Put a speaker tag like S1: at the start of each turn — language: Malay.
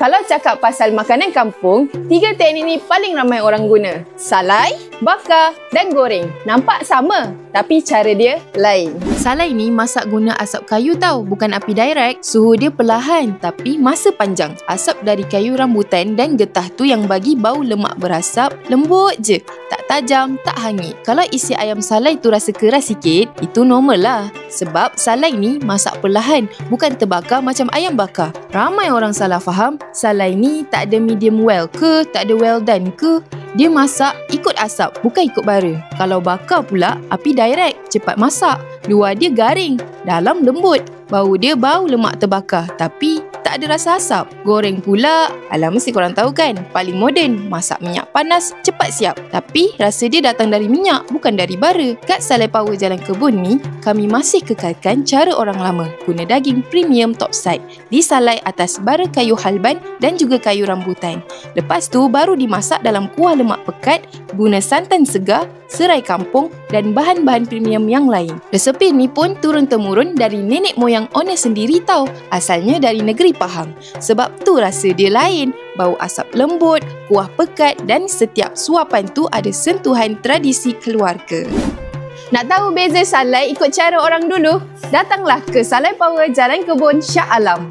S1: Kalau cakap pasal makanan kampung, 3 teknik ni paling ramai orang guna. Salai, bakar dan goreng. Nampak sama, tapi cara dia lain.
S2: Salai ni masak guna asap kayu tau, bukan api direct. Suhu dia perlahan tapi masa panjang. Asap dari kayu rambutan dan getah tu yang bagi bau lemak berasap, lembut je. Tak tajam, tak hangit. Kalau isi ayam salai tu rasa keras sikit, itu normal lah. Sebab salai ni masak perlahan, bukan terbakar macam ayam bakar. Ramai orang salah faham, salai ni tak ada medium well ke, tak ada well done ke. Dia masak ikut asap, bukan ikut bara. Kalau bakar pula, api direct, cepat masak. Luar dia garing, dalam lembut. Bau dia bau lemak terbakar, tapi tak ada rasa asap. Goreng pula, alah mesti korang tahu kan, paling moden, masak minyak panas, cepat siap. Tapi rasa dia datang dari minyak, bukan dari bara. Kat Salai Power Jalan Kebun ni, kami masih kekalkan cara orang lama. Guna daging premium topside, disalai atas bara kayu halban dan juga kayu rambutan. Lepas tu baru dimasak dalam kuah lemak pekat, guna santan segar, serai kampung dan bahan-bahan premium yang lain. Resepi ni pun turun-temurun dari nenek moyang Ona sendiri tau. Asalnya dari negeri Pahang. Sebab tu rasa dia lain. Bau asap lembut, kuah pekat dan setiap suapan tu ada sentuhan tradisi keluarga.
S1: Nak tahu beza salai ikut cara orang dulu? Datanglah ke Salai Power Jalan Kebun Shah Alam.